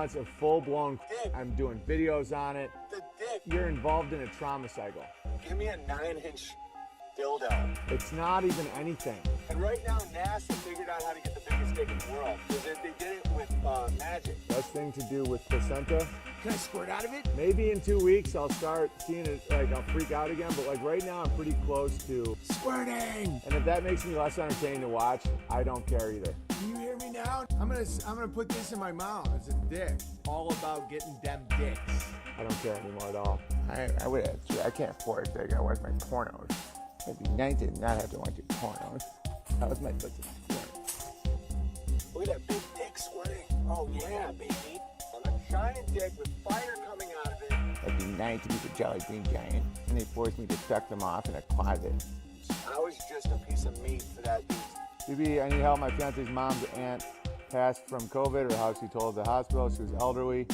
wants a full-blown dick. I'm doing videos on it. The dick. You're involved in a trauma cycle. Give me a 9-inch dildo. It's not even anything. And right now, NASA figured out how to get the biggest dick in the world. Because they did it with magic. Best thing to do with placenta. Can I squirt out of it? Maybe in 2 weeks I'll start seeing it, like I'll freak out again, but like right now I'm pretty close to Squirting! And if that makes me less entertaining to watch, I don't care either. Can you hear me now? I'm gonna put this in my mouth. It's a dick. All about getting them dicks. I don't care anymore at all. I can't afford a dick. I watch my pornos. It'd be nice to not have to watch your pornos. That was my first squirt. Look at that big dick squirting. Oh yeah, baby. On a giant dick with fire coming out of it. It'd be nice to be the Jolly Green Giant, and they forced me to suck them off in a closet. I was just a piece of meat for that beast. BB, I need help. My fiance's mom's aunt passed from COVID, or how she told the hospital. She was elderly.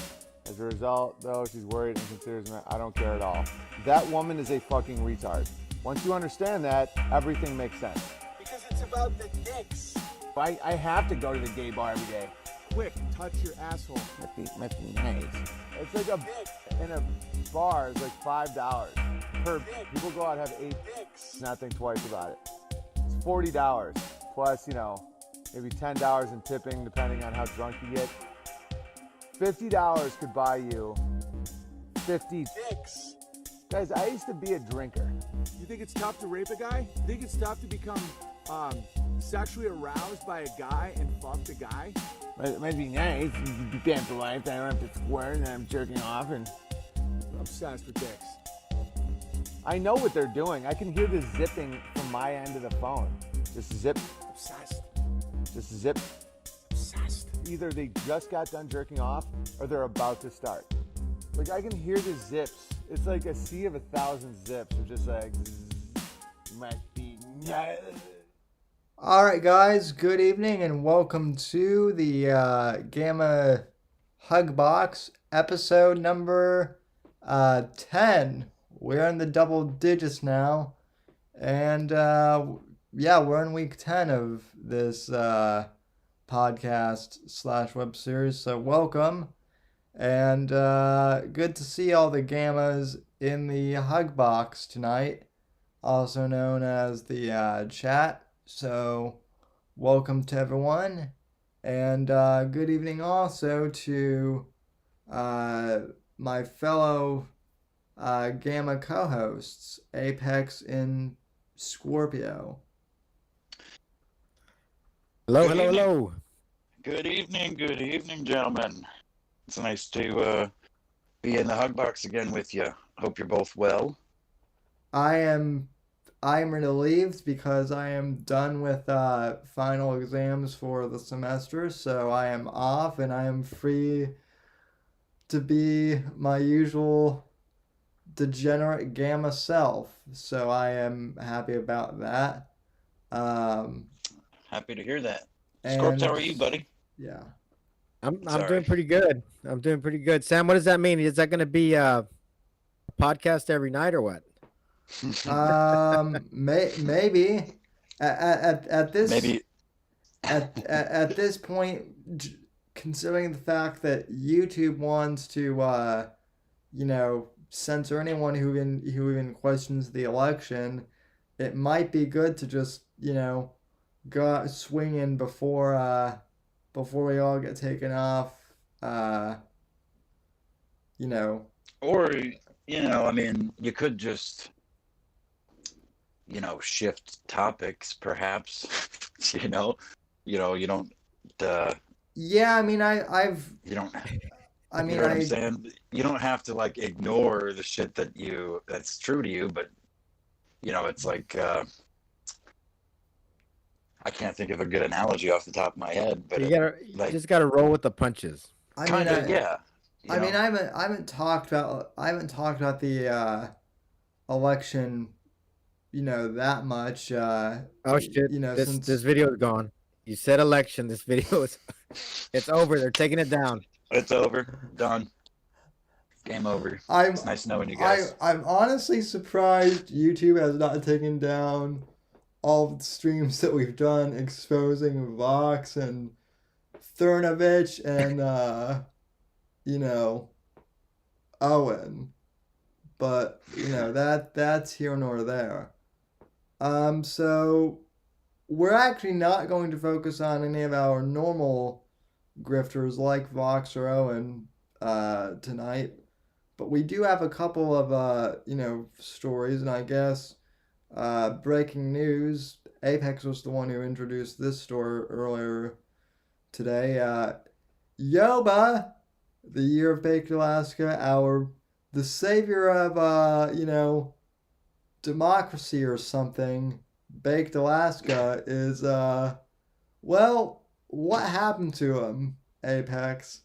As a result, though, she's worried and considers me. I don't care at all. That woman is a fucking retard. Once you understand that, everything makes sense. Because it's about the dicks. I have to go to the gay bar every day. Quick, touch your asshole. Must be nice. It's like in a bar, it's like $5 per. People go out and have 8 dicks. Not think twice about it. It's $40 plus, maybe $10 in tipping, depending on how drunk you get. $50 could buy you 50 dicks. Guys, I used to be a drinker. You think it's tough to rape a guy? You think it's tough to become sexually aroused by a guy and fuck the guy? It might be nice. You be banned for life. I don't have to swear and I'm jerking off and... I'm obsessed with dicks. I know what they're doing. I can hear the zipping from my end of the phone. Just zip. Obsessed. Just zip. Obsessed. Either they just got done jerking off or they're about to start. Like, I can hear the zips. It's like a sea of 1,000 zips. They're just like... Must be nice. All right, guys. Good evening and welcome to the Gamma Hugbox episode number 10. We're in the double digits now, and we're in week 10 of this podcast / web series. So welcome, and good to see all the Gammas in the Hugbox tonight, also known as the chat. So, welcome to everyone, and good evening also to my fellow Gamma co-hosts, Apex and Scorpio. Hello. Good evening, gentlemen. It's nice to be in the Hugbox again with you. Hope you're both well. I'm relieved because I am done with final exams for the semester, so I am off and I am free to be my usual degenerate Gamma self. So I am happy about that. Happy to hear that. Scorp, how are you, buddy? Yeah. I'm doing pretty good. Sam, what does that mean? Is that going to be a podcast every night or what? Maybe at this maybe at this point, considering the fact that YouTube wants to censor anyone who even questions the election, it might be good to just go out swinging before we all get taken off. Or I mean, you could just shift topics, perhaps. You don't. Yeah, I mean, I've. You don't. I mean, you know what I'm saying? You don't have to ignore the shit that's true to you, but it's like I can't think of a good analogy off the top of my head, but you just gotta roll with the punches. Yeah. I mean, I haven't talked about the election, that much. Oh shit! Since this video is gone. You said election. This video is, it's over. They're taking it down. It's over. Done. Game over. It's nice knowing you guys. I'm honestly surprised YouTube has not taken down all of the streams that we've done exposing Vox and Thurnovich and you know, Owen. But, that's here nor there. So we're actually not going to focus on any of our normal grifters like Vox or Owen tonight. But we do have a couple of, stories, and I guess breaking news. Apex was the one who introduced this story earlier today. Yoba, the year of Baked Alaska, the savior of, democracy or something, Baked Alaska is, well, what happened to him, Apex?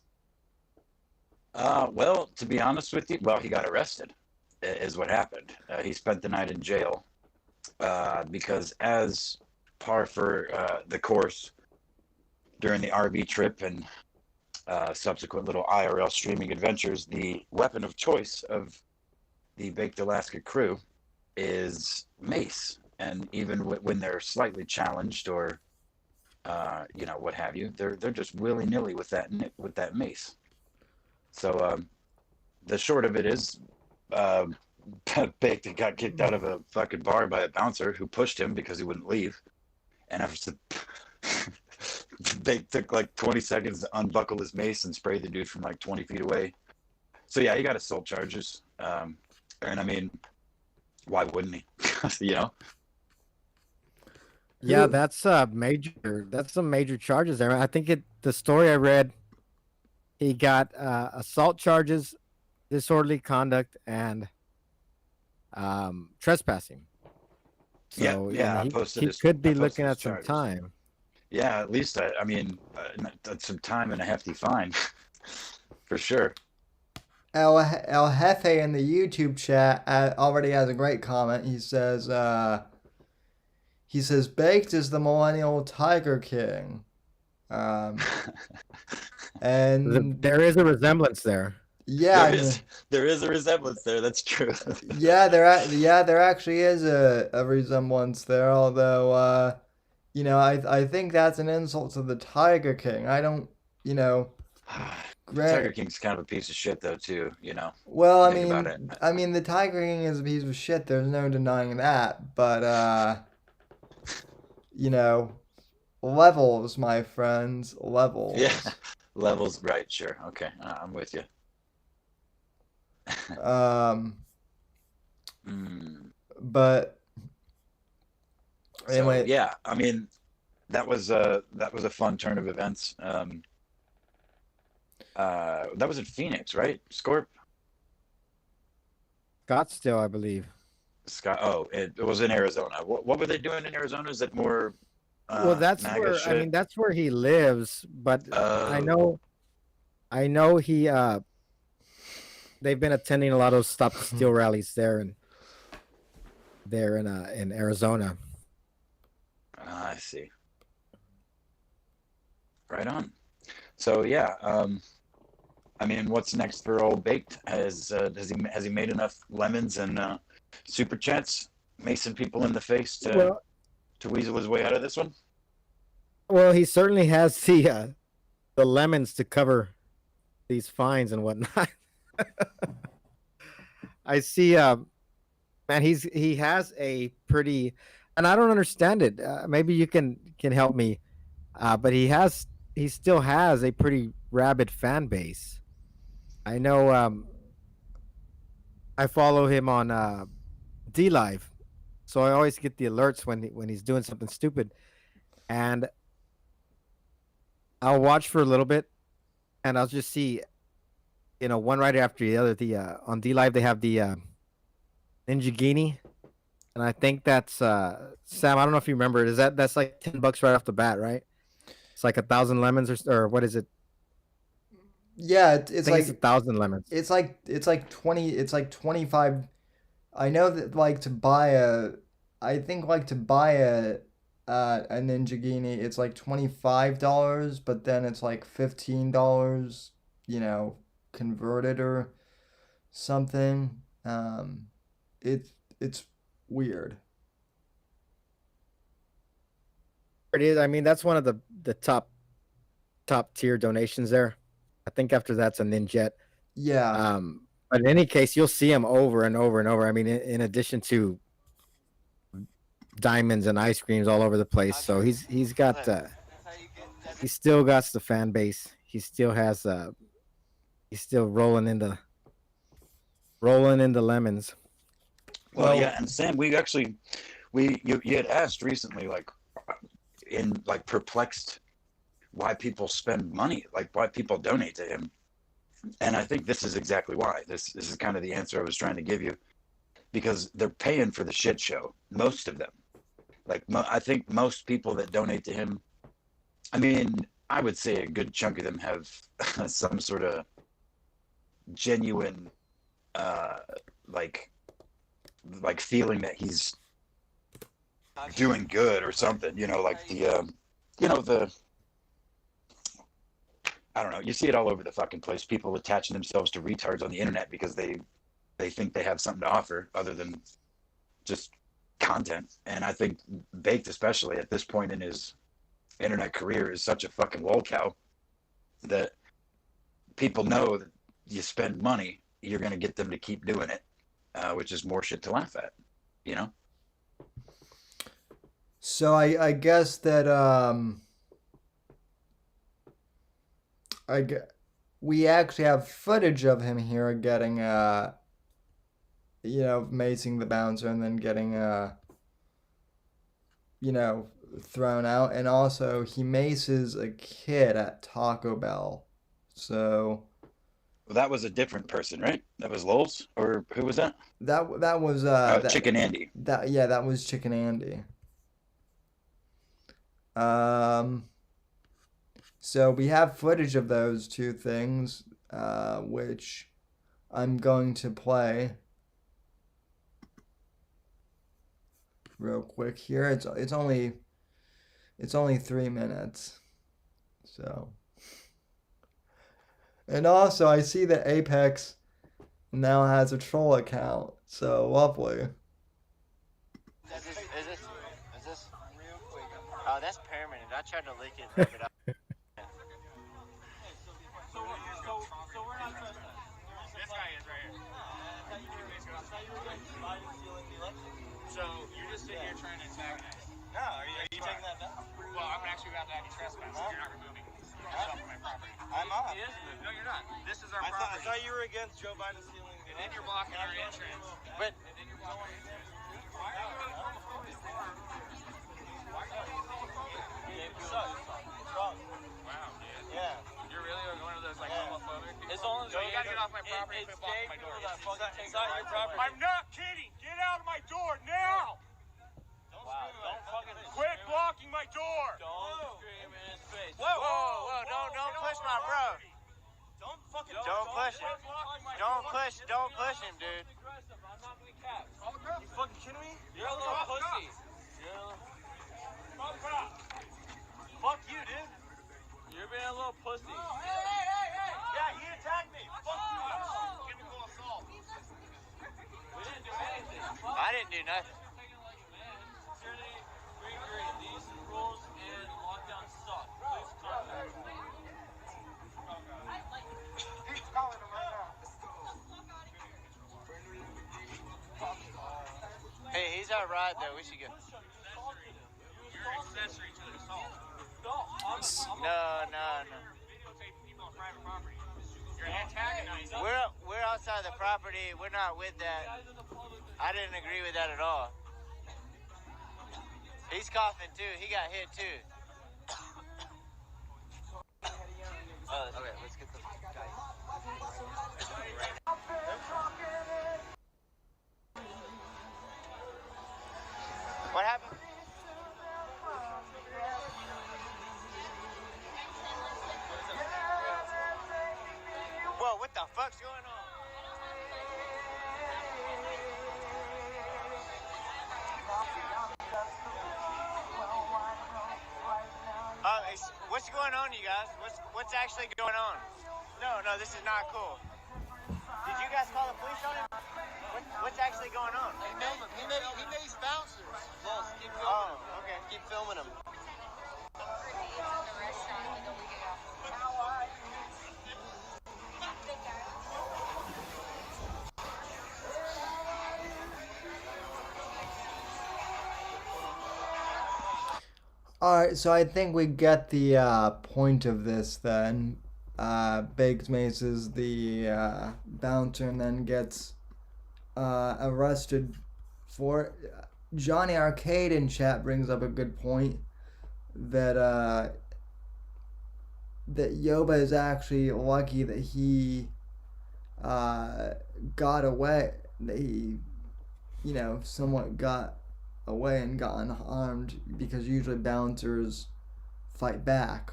Well, to be honest with you, well, he got arrested, is what happened. He spent the night in jail because, as par for the course during the RV trip and subsequent little IRL streaming adventures, the weapon of choice of the Baked Alaska crew is mace. And even when they're slightly challenged or what have you, they're just willy nilly with that mace. So the short of it is, Baked got kicked out of a fucking bar by a bouncer who pushed him because he wouldn't leave. And after they took like 20 seconds to unbuckle his mace and spray the dude from like 20 feet away. So yeah, he got assault charges. And I mean, why wouldn't he? Yeah, that's major. That's some major charges there. I think the story I read, he got assault charges, disorderly conduct, and trespassing. So yeah, he could be looking at some time. Yeah, at least I mean, that's some time and a hefty fine, for sure. El Jefe in the YouTube chat already has a great comment. He says, Baked is the millennial Tiger King. And there is a resemblance there. Yeah, there is a resemblance there. That's true. there actually is a resemblance there. Although, I think that's an insult to the Tiger King. I don't, Tiger King's kind of a piece of shit, though, too. Well, I mean, the Tiger King is a piece of shit. There's no denying that. But, levels, my friends, levels. Yeah, levels. Right. Sure. Okay, I'm with you. But anyway, so, yeah, I mean, that was a fun turn of events. That was in Phoenix, right? Scorp? Scottsdale, I believe. It was in Arizona. What were they doing in Arizona? Is it more? Well, that's where shit? I mean, that's where he lives. But I know he. They've been attending a lot of Stop the Steal rallies there in Arizona. I see. Right on. So yeah, I mean, what's next for old Baked? Has he made enough lemons and super chats, macing people in the face to weasel his way out of this one? Well, he certainly has the lemons to cover these fines and whatnot. I see. Man, he has a pretty, and I don't understand it. Maybe you can help me. But he still has a pretty rabid fan base. I know. I follow him on D Live, so I always get the alerts when he's doing something stupid, and I'll watch for a little bit, and I'll just see, one right after the other. On D Live they have the Ninja Genie, and I think that's Sam. I don't know if you remember. That's like $10 right off the bat, right? It's like 1,000 lemons or what is it? Yeah, it's like 1,000 lemons. It's like 20. It's like 25. I know that to buy a Ninja Genie, it's like $25, but then it's like $15, converted or something. It's weird. It is. I mean, that's one of the top tier donations there. I think after that's a Ninjet. Yeah. But in any case, you'll see him over and over and over. I mean, in addition to diamonds and ice creams all over the place, so he's got he still got the fan base. He still has he's still rolling into lemons. Well, yeah, and Sam, we actually you had asked recently, like perplexed why people spend money, like why people donate to him. And I think this is exactly why. This is kind of the answer I was trying to give you, because they're paying for the shit show, most of them. Like I think most people that donate to him, I mean, I would say a good chunk of them have some sort of genuine like feeling that he's doing good or something, like the I don't know, you see it all over the fucking place, people attaching themselves to retards on the internet because they think they have something to offer other than just content. And I think Baked, especially at this point in his internet career, is such a fucking lolcow that people know that you spend money, you're going to get them to keep doing it, which is more shit to laugh at, So I guess that we actually have footage of him here getting macing the bouncer and then getting thrown out, and also he maces a kid at Taco Bell. So well, that was a different person, right? That was Lowell's, or who was that? That was Chicken Andy. That was Chicken Andy. So we have footage of those two things, which I'm going to play real quick here. It's only 3 minutes. So, and also I see that Apex now has a troll account. So lovely. Is this? Oh, that's permanent. I tried to lick it. But So we're not trusting. This guy is right here. So you're just sitting here trying to antagonize. No, are you taking that down? Well, I'm actually about to have you trespass. Huh? You're not removing yourself from my property. I'm not. He is moving. No, you're not. This is our property. I thought you were against Joe Biden stealing. And then you're blocking our entrance. But and then you're blocking. Why are you homophobic? Wow, dude. Yeah. You're really one of those homophobic people? As long as you gotta get off my property and put a block on my door. It's not your property. I'm not kidding. Get out of my door now. Don't fucking quit blocking my door. Don't scream in his face. whoa, don't push my bro. Don't push him. Don't push him, dude. I'm not gonna cap. You fucking kidding me? You're a little pussy. Fuck you, dude. You're being a little pussy. Oh, hey. Yeah, he attacked me. Fuck you. Chemical assault. We didn't do anything. I didn't do nothing. We agree. These rules and lockdown suck. Please contact me. He's calling him right now. Hey, he's our ride though. We should go. You're an accessory to the assault. No. Videotaping people on private property. You're antagonizing. We're outside the property. We're not with that. I didn't agree with that at all. He's coughing too. He got hit too. Okay, let's get the guy. What happened? Whoa, what the fuck's going on? What's going on, you guys? What's actually going on? No, this is not cool. Did you guys call the police on him? What's actually going on? Hey, film him. He makes bouncers. Yes, keep filming him. Oh, okay. Keep filming him. All right, so I think we get the point of this then. Baked Mace is the bouncer and then gets arrested for it. Johnny Arcade in chat brings up a good point that that Yoba is actually lucky that he got away. That he, somewhat got away and got unharmed because usually bouncers fight back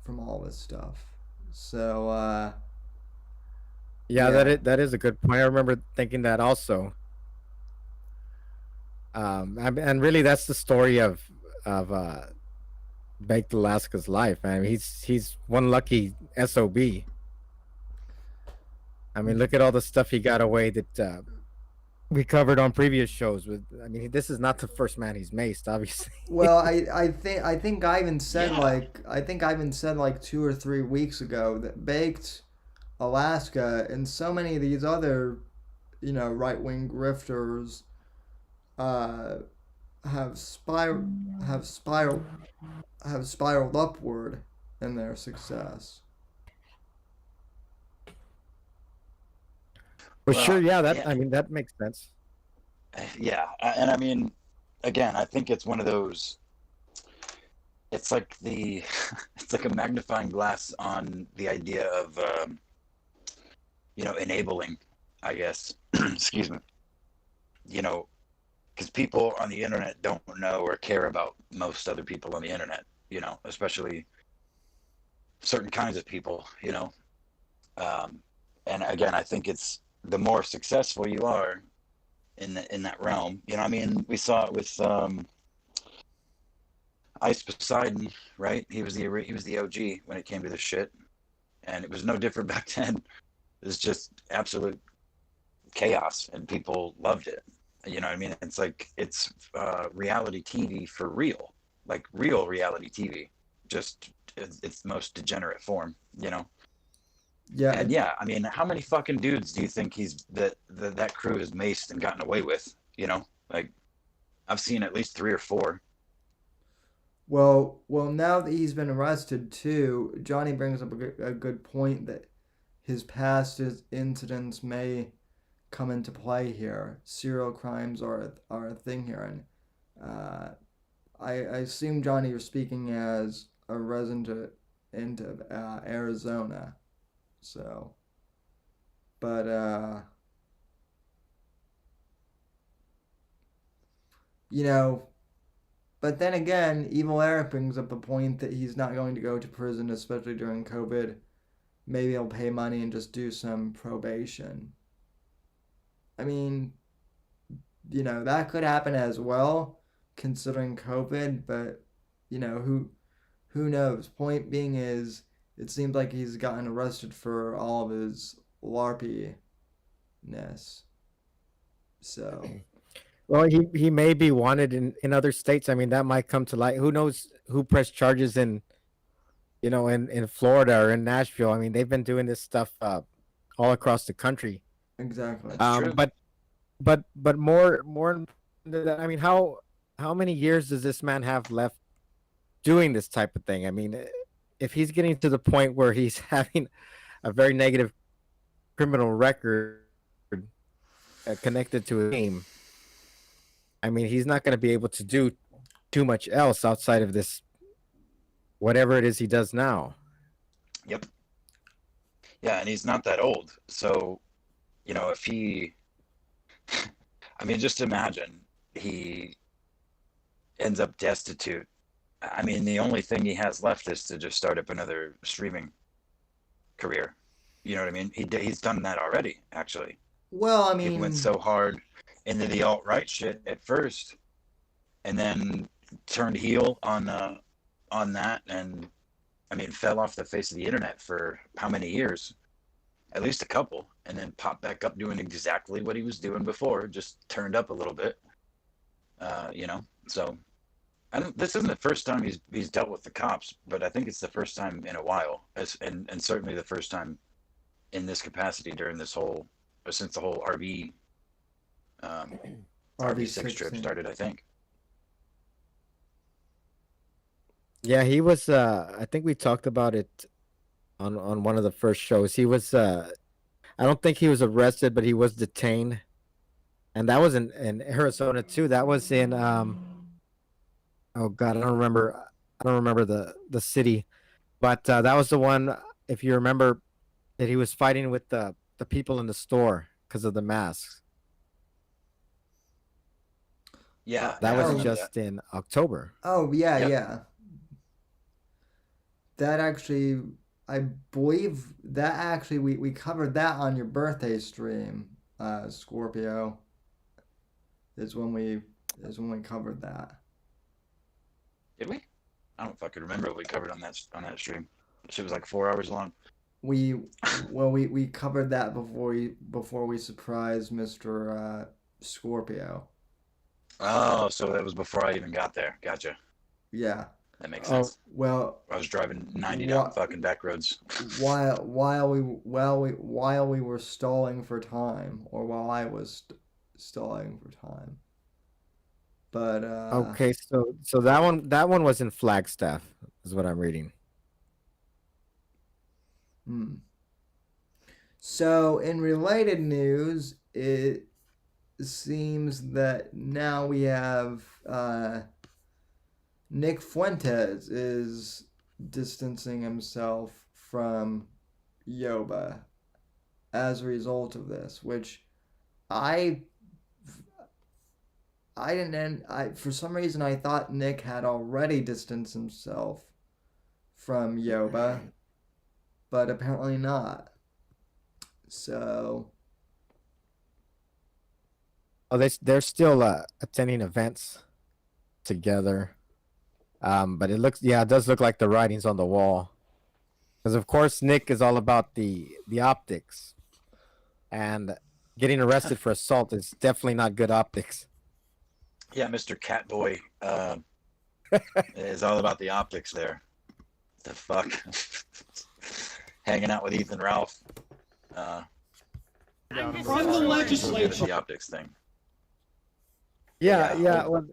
from all this stuff. So Yeah, yeah. that is a good point. I remember thinking that also. And really, that's the story of Baked Alaska's life. I mean, he's one lucky sob. I mean, look at all the stuff he got away that we covered on previous shows. With, I mean, this is not the first man he's maced, obviously. Well, I think I even said Yeah. like 2 or 3 weeks ago that Baked Alaska and so many of these other right wing grifters uh, have spiral have spiral have spiraled upward in their success. For Well, sure, yeah. yeah, I mean, that makes sense. yeah, and I mean, again, I think it's one of those. It's like the, it's like a magnifying glass on the idea of, enabling, I guess. Excuse me. Because people on the internet don't know or care about most other people on the internet. Especially certain kinds of people. Um, and again, I think it's the more successful you are in that realm. I mean, we saw it with Ice Poseidon, right? He was the OG when it came to this shit, and it was no different back then. It was just absolute chaos, and people loved it. You know what I mean? It's like it's reality TV for real, like real reality TV. Just it's the most degenerate form. Yeah, And yeah, I mean, how many fucking dudes do you think that crew has maced and gotten away with? Like I've seen at least 3 or 4. well, now that he's been arrested too, Johnny brings up a good point that his past incidents may come into play here. Serial crimes are a thing here, and I assume Johnny, you're speaking as a resident of Arizona, so. But you know, but then again, Evil Eric brings up a point that he's not going to go to prison, especially during COVID. Maybe he'll pay money and just do some probation. I mean, that could happen as well, considering COVID. But who knows? Point being is, it seems like he's gotten arrested for all of his larpiness. So Well, he may be wanted in other states. I mean, that might come to light. Who knows who pressed charges in Florida or in Nashville? I mean, they've been doing this stuff all across the country. exactly. That's true. But more than that, I mean, how many years does this man have left doing this type of thing? I mean, if he's getting to the point where he's having a very negative criminal record connected to a game, I mean, he's not going to be able to do too much else outside of this, whatever it is he does now. Yep. Yeah, and he's not that old. So, if he, I mean, just imagine he ends up destitute. I mean, the only thing he has left is to just start up another streaming career. You know what I mean? He's done that already, actually. Well, I He went mean, so hard into the alt-right shit at first, and then turned heel on that, and I mean, fell off the face of the internet for how many years? At least a couple, and then popped back up doing exactly what he was doing before, just turned up a little bit. So this isn't the first time he's dealt with the cops, but I think it's the first time in a while, and certainly the first time in this capacity during this whole, since the whole RV6 trip RV6 started, I think. Yeah, he was. I think we talked about it on one of the first shows. He was. I don't think he was arrested, but he was detained, and that was in Arizona too. That was in oh God, I don't remember. I don't remember the city, but that was the one. If you remember, that he was fighting with the people in the store because of the masks. Yeah, That yeah, I was Oh, remember that. just in October. oh yeah, Yep. yeah. That actually, I believe that actually we covered that on your birthday stream, Scorpio. Is when we is when we covered that. Did we? I don't fucking remember what we covered on that stream. Shit was like 4 hours long. We we covered that before we surprised Mr. Scorpio. Oh, so that was before I even got there. Gotcha. Yeah. That makes Oh, sense. Well, I was driving 90 down what fucking back roads. while we were stalling for time, or while I was stalling for time. But okay. So that one was in Flagstaff, is what I'm reading. hmm. So in related news, it seems that now we have Nick Fuentes is distancing himself from Yoba as a result of this, which I I didn't I for some reason I thought Nick had already distanced himself from Yoba, but apparently not. So Oh, they're still attending events together. But it does look like the writing's on the wall. Because of course Nick is all about the optics, and getting arrested for assault is definitely not good optics. Yeah, Mr. Catboy is all about the optics there. The fuck? Hanging out with Ethan Ralph. From the So good at legislature. the optics thing. Yeah, Yeah. yeah. Well,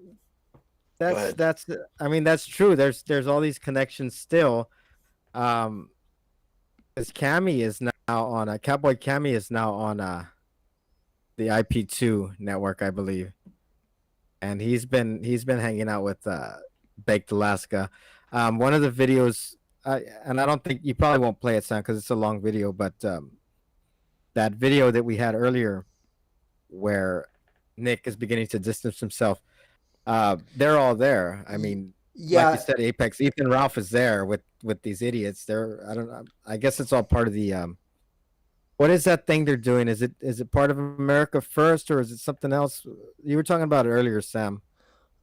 Go that's ahead. that's. I mean, that's true. There's all these connections still. Um, because Cammy is now on Cowboy Cammy is now on the IP2 network, I believe, and he's been hanging out with Baked Alaska. One of the videos, and I don't think you probably won't play it, Sam, because it's a long video, but that video that we had earlier, where Nick is beginning to distance himself, they're all there. I mean, like you yeah, said, Apex, Ethan Ralph is there with these idiots. I don't know. I guess it's all part of the what is that thing they're doing? Is it part of America First, or is it something else? You were talking about it earlier, Sam.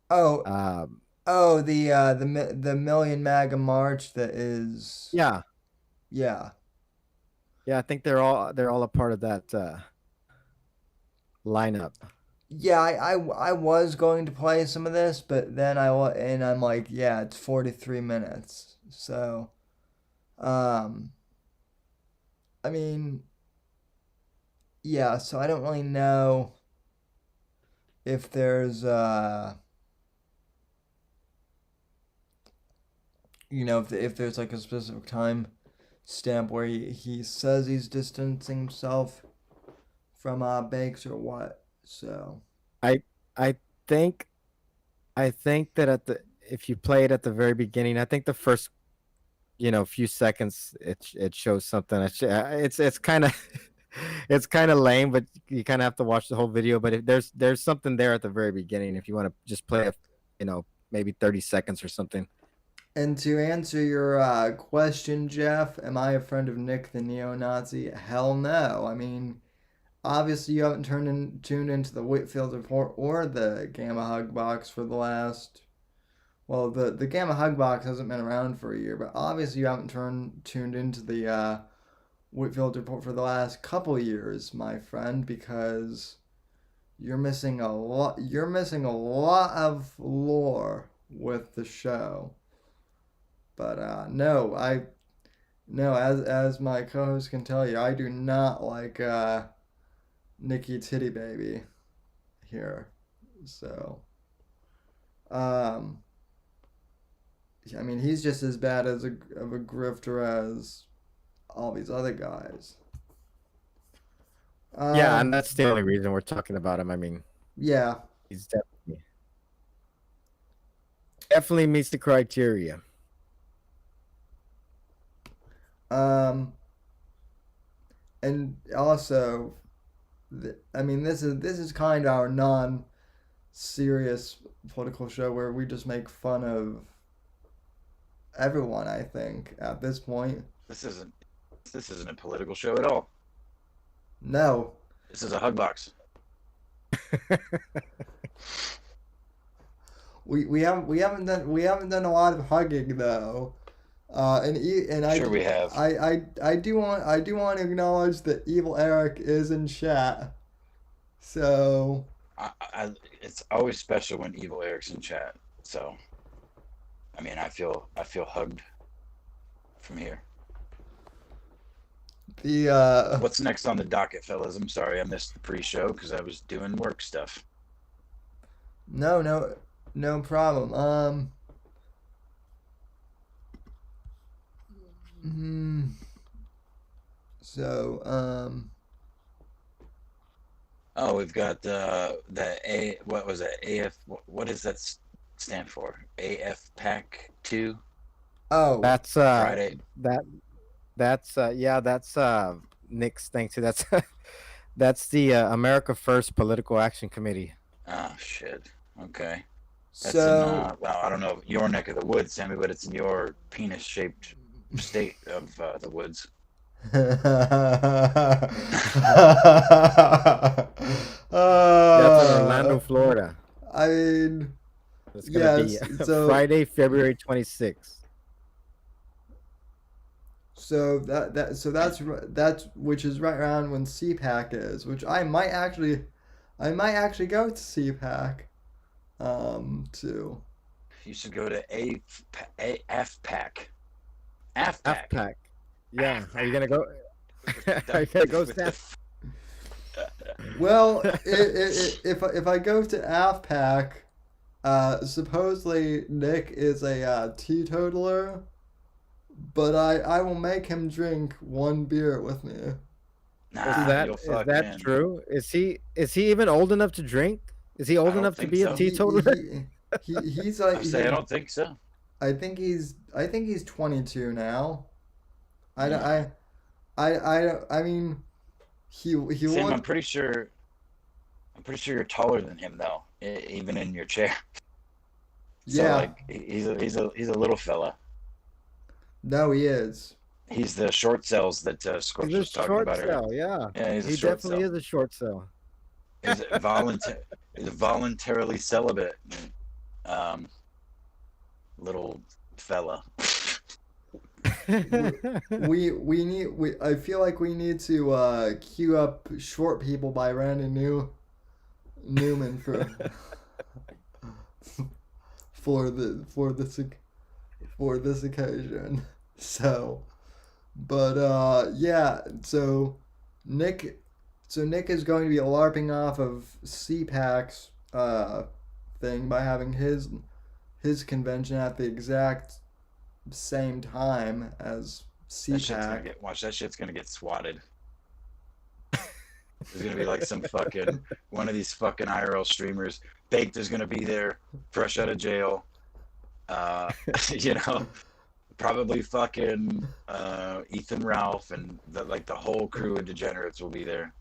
oh Um, oh the Million MAGA March that is yeah, yeah. yeah. I think they're all a part of that lineup. Yeah, I was going to play some of this, but then and I'm like, yeah, it's 43 minutes. So, um, I mean, yeah, so I don't really know if there's if there's like a specific time stamp where he says he's distancing himself from Banks or what. So, I I think I think that if you play it at the very beginning, I think the first few seconds it shows something. It's kind of it's kind of lame, but you kind of have to watch the whole video. But if there's something there at the very beginning, if you want to just play it, maybe 30 seconds or something. and to answer your question, Jeff, am I a friend of Nick the neo-Nazi? Hell no. I mean, obviously you haven't tuned into the Whitfield report or the Gamma Hug Box for the last. Well, the Gamma Hug Box hasn't been around for a year, but obviously you haven't tuned into the Whitfield report for the last couple years, my friend, because you're missing a lot. You're missing a lot of lore with the show. But no, as my co-host can tell you, I do not like Nikki Titty Baby here. So, um, I mean, he's just as bad as of a grifter as all these other guys. Yeah, and that's the only reason we're talking about him. I mean, Yeah. he's definitely meets the criteria. And also, I mean, this is kind of our non-serious political show where we just make fun of everyone. I think at this point, This isn't a political show at all. no. This is a Hugbox. We haven't done a lot of hugging though. Sure we have. I do want to acknowledge that Evil Eric is in chat. So It's always special when Evil Eric's in chat. So, I mean, I feel hugged from here. the What's next on the docket, fellas? I'm sorry I missed the pre-show because I was doing work stuff. no problem. So Oh, we've got what was it? AF. What does that stand for? AF Pack 2 oh That's Friday. that's Nick's thing too. That's the America First Political Action Committee. Oh shit. Okay. That's so in well, I don't know your neck of the woods, Sammy, but it's in your penis-shaped state of the woods. That's in Orlando, Florida. I mean, It's gonna be so Friday, February 26th. so that's which is right around when CPAC is, which I might actually go to CPAC too. You should go to AFPAC. AFPAC. Yeah. Are you gonna go? Are you gonna go, Sam? Well, if I go to AFPAC, supposedly Nick is a teetotaler, but I will make him drink one beer with me. Nah, Is that true? Is he even old enough to drink? Is he old don't enough to think be so. a teetotaler? He's like I don't think so. I think he's 22 now. I mean he Sam, I'm looked, pretty sure you're taller than him though, even in your chair. So yeah. like he's a little fella. No, he is. He's the short cells that Scorch He's a was talking short about earlier. cell, yeah. Yeah, he's a He short definitely cell. is a short cell. He's voluntarily celibate, little fella. I feel like we need to queue up Short People by Randy Newman for this occasion. So, but yeah, so Nick is going to be LARPing off of CPAC's thing by having his convention at the exact same time as CPAC. Watch that shit's gonna get swatted. There's gonna be like some fucking one of these fucking IRL streamers. Baked is gonna be there, fresh out of jail. You know, probably fucking Ethan Ralph and the whole crew of degenerates will be there.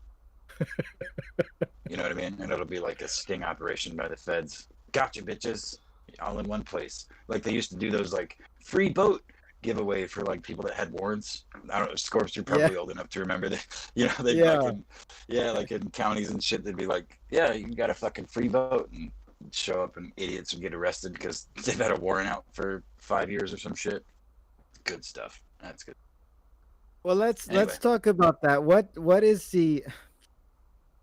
You know what I mean? And it'll be like a sting operation by the feds. Gotcha, bitches. All in one place. Like they used to do those like free boat giveaway for like people that had warrants. I don't know, Scorps, you're probably old enough to remember that. You know, they'd like in counties and shit, they'd be like, yeah, you got a fucking free vote, and show up and idiots would get arrested because they've had a warrant out for 5 years or some shit. Good stuff. That's good. Well, let's Anyway. talk about that. What is the?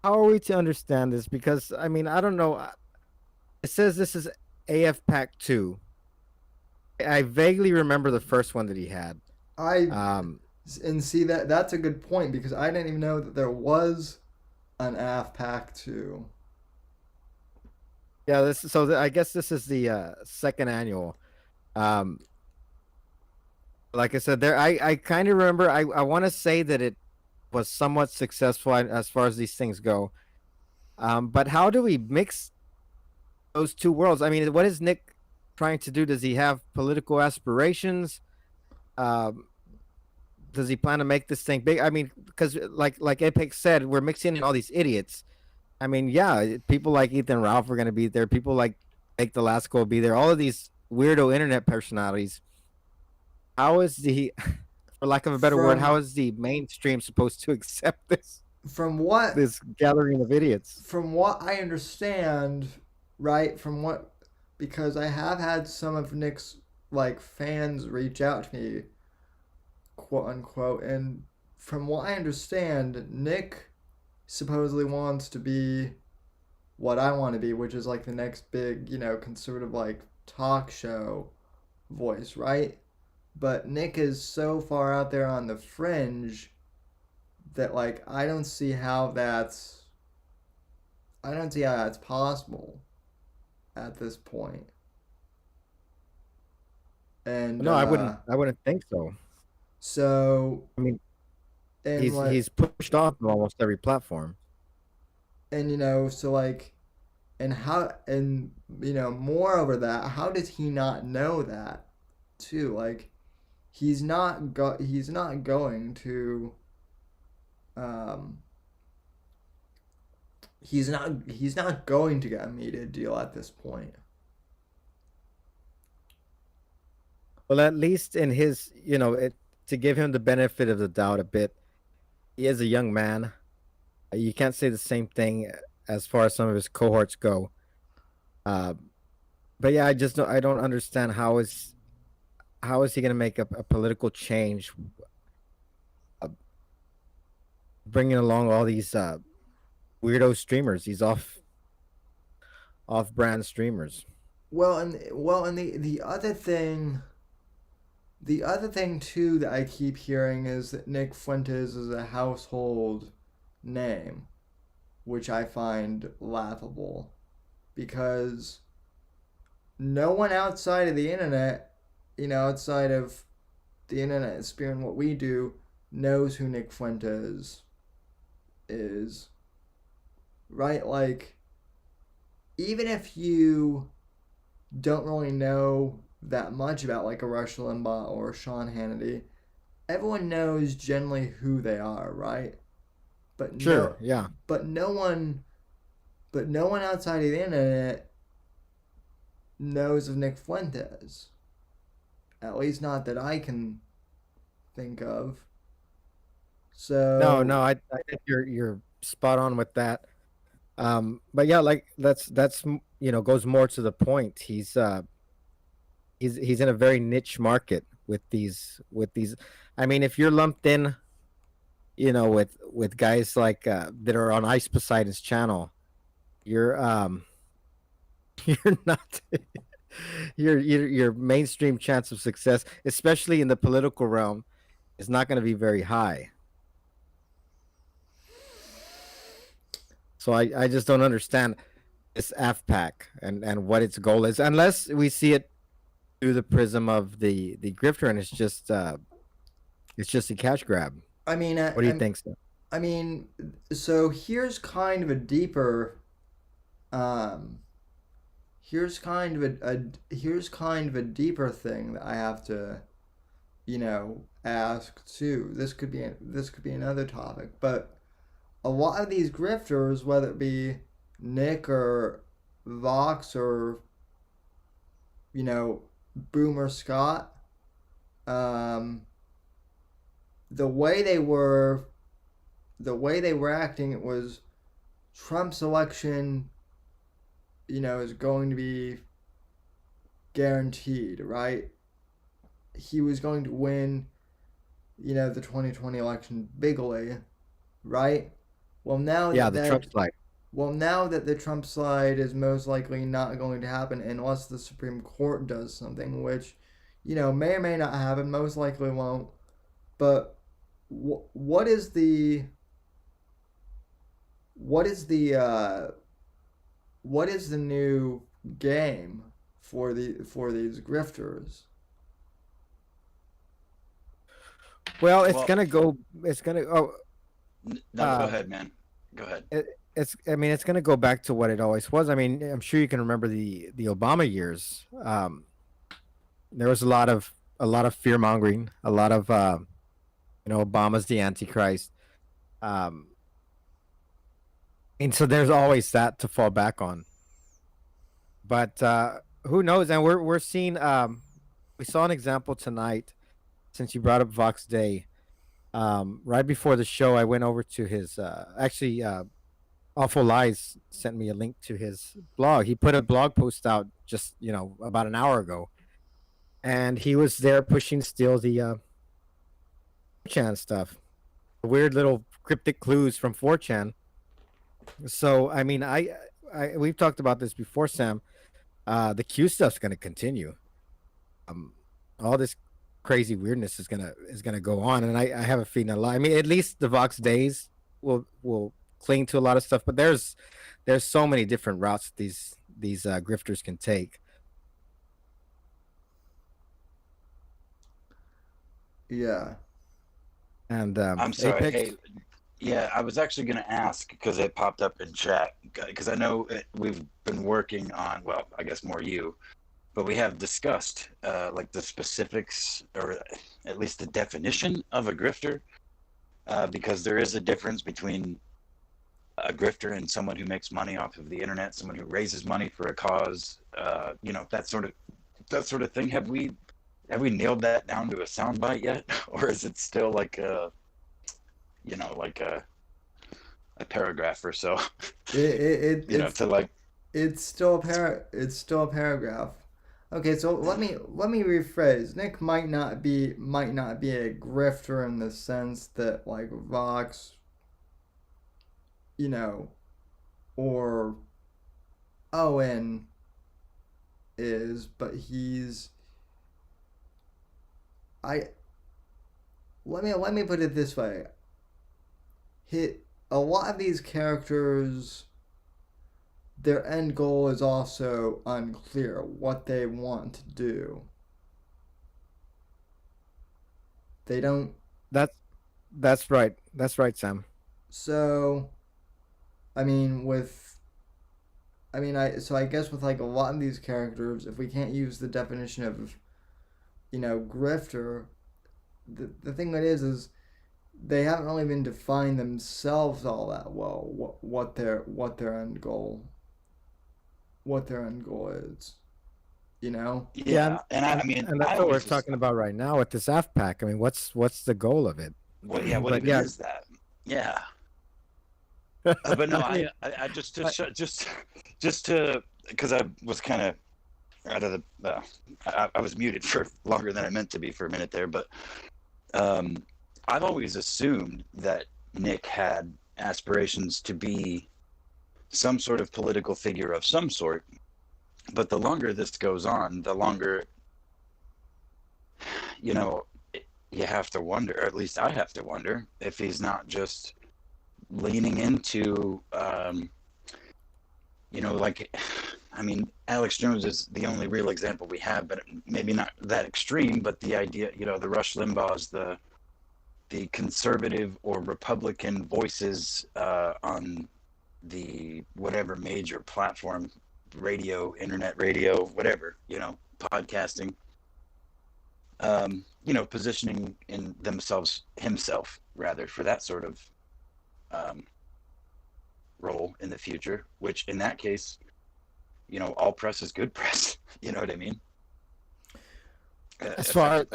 How are we to understand this? Because I mean, I don't know. It says this is AF Pack 2. I vaguely remember the first one that he had. And see that's a good point because I didn't even know that there was an AFPAC 2. Yeah, I guess this is the second annual. Like I said, I kind of remember. I want to say that it was somewhat successful as far as these things go. But how do we mix those two worlds? I mean, what is Nick trying to do? Does he have political aspirations? Um, does he plan to make this thing big? I mean, because like Apex said, we're mixing in all these idiots. I mean, yeah, people like Ethan Ralph are going to be there. People like Nick Delasco will be there. All of these weirdo internet personalities. How is the, for lack of a better word, how From is the mainstream supposed to accept from what this gathering of idiots? from what I understand, right? Because I have had some of Nick's like fans reach out to me, quote unquote, and from what I understand, Nick supposedly wants to be what I want to be, which is like the next big, conservative like talk show voice, right? But Nick is so far out there on the fringe that like I don't see how that's possible at this point. And No, I wouldn't think so. so I mean, and he's pushed off of almost every platform. so like and how and moreover that how does he not know that too? Like he's not going to um he's not going to get a media deal at this point. Well, at least in his, to give him the benefit of the doubt a bit, he is a young man. You can't say the same thing as far as some of his cohorts go. Uh, but yeah, I don't understand how is he going to make a political change, uh, bringing along all these weirdo streamers, these off brand streamers. And the other thing too that I keep hearing is that Nick Fuentes is a household name, which I find laughable because no one outside of the internet, outside of the internet sphere and what we do, knows who Nick Fuentes is. Right? Like, even if you don't really know that much about like a Rush Limbaugh or Sean Hannity, everyone knows generally who they are, right? But Sure, yeah. But no one outside of the internet knows of Nick Fuentes. At least not that I can think of. So No, I think you're spot on with that. But yeah, like that's goes more to the point. He's in a very niche market with these. I mean, if you're lumped in, with guys like that are on Ice Poseidon's channel, you're you're not your mainstream chance of success, especially in the political realm, is not going to be very high. So I just don't understand this AFPAC and what its goal is, unless we see it through the prism of the grifter, and it's just a cash grab. I mean, What do you think, sir? I mean, so here's kind of a deeper, here's kind of a deeper thing that I have to, ask too. This could be another topic, but a lot of these grifters, whether it be Nick or Vox or Boomer Scott, the way they were acting, it was Trump's election, is going to be guaranteed, right? He was going to win, the 2020 election bigly, right? Well, now The Trump slide. Well, now that the Trump slide is most likely not going to happen unless the Supreme Court does something, which, may or may not happen, most likely won't. But what is the new game for these grifters? Well, it's Well, gonna go. It's gonna. Oh, no, go ahead, man. Go ahead. it's. I mean, it's gonna go back to what it always was. I mean, I'm sure you can remember the Obama years. There was a lot of fear mongering, a lot of Obama's the Antichrist. Um, and so there's always that to fall back on. But who knows? And we're seeing. We saw an example tonight. Since you brought up Vox Day, right before the show, I went over to his. Awful Lies sent me a link to his blog. He put a blog post out just about an hour ago, and he was there pushing still the 4chan stuff, weird little cryptic clues from 4chan. So I mean, I we've talked about this before, Sam. The Q stuff's going to continue. All this crazy weirdness is gonna go on, and I have a feeling a lot. I mean, at least the Vox Days will cling to a lot of stuff, but there's so many different routes these grifters can take. Yeah. And I'm sorry. Apex, Hey, yeah, I was actually going to ask because it popped up in chat because I know we've been working on, well, I guess more you, but we have discussed like the specifics or at least the definition of a grifter because there is a difference between a grifter and someone who makes money off of the internet, someone who raises money for a cause, that sort of thing. Have we nailed that down to a soundbite yet, or is it still like a paragraph or so? It's still it's still a paragraph. Okay, so let me rephrase. Nick might not be a grifter in the sense that like Vox, or Owen is, but let me put it this way. A lot of these characters, their end goal is also unclear, what they want to do. They don't. That's right. That's right, Sam. So, I guess with like a lot of these characters, if we can't use the definition of, grifter, the thing that is they haven't really been defined themselves all that well. What their end goal is, Yeah, and that's what we're talking about right now with this AF pack. I mean, what's the goal of it? Well, yeah, what even is that? Yeah. But no, I just to because I was kind of out of the I was muted for longer than I meant to be for a minute there, but I've always assumed that Nick had aspirations to be some sort of political figure of some sort, but the longer this goes on, the longer you have to wonder, or at least I have to wonder, if he's not just leaning into Alex Jones is the only real example we have, but maybe not that extreme, but the idea, the Rush Limbaugh's, the conservative or Republican voices on the whatever major platform, radio, internet radio, whatever, podcasting, positioning in himself rather for that sort of role in the future, which in that case, all press is good press. You know what I mean? As far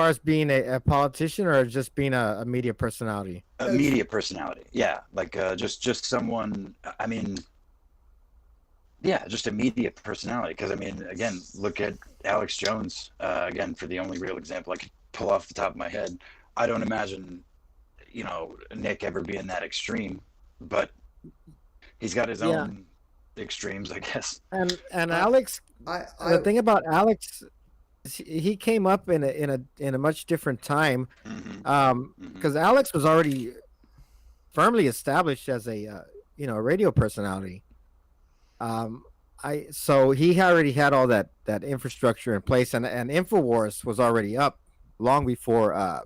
as being a politician or just being a media personality? A media personality, yeah. Like just someone, just a media personality. Because, again, look at Alex Jones, again, for the only real example I could pull off the top of my head. I don't imagine, Nick ever being that extreme, but he's got his own extremes, I guess. And Alex, the thing about Alex, he came up in a much different time, because Alex was already firmly established as a radio personality. So he already had all that infrastructure in place, and Infowars was already up long before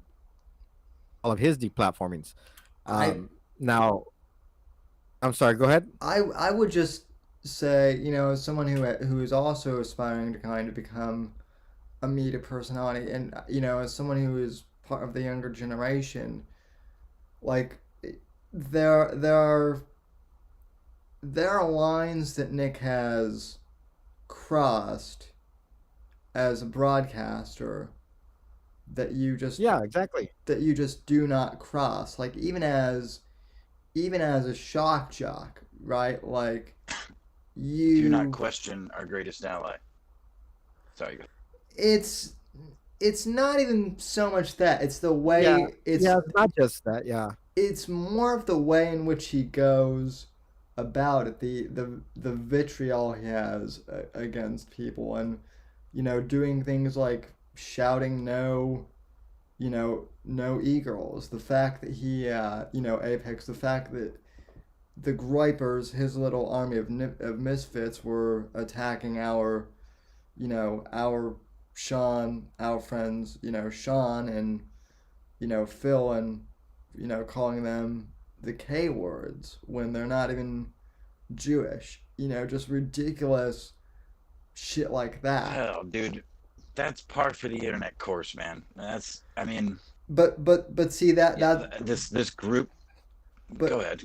of his deplatformings. I Now, I'm sorry. Go ahead. I would just say, as someone who is also aspiring to kind of become a media personality, and as someone who is part of the younger generation, like there are lines that Nick has crossed as a broadcaster that you just Yeah, exactly. do not cross. Like even as a shock jock, right? Like Do not you question our greatest ally. Sorry. it's not even so much that, it's the Yeah, way yeah. It's not just that. Yeah, it's more of the way in which he goes about it, the vitriol he has against people, and doing things like shouting no e-girls, the fact that he Apex, the fact that the Gripers, his little army of misfits, were attacking our Sean, our friends, Sean and Phil, and calling them the K words when they're not even Jewish. Just ridiculous shit like that. Hell, dude, that's par for the internet course, man. I mean, But see this group. but Go ahead.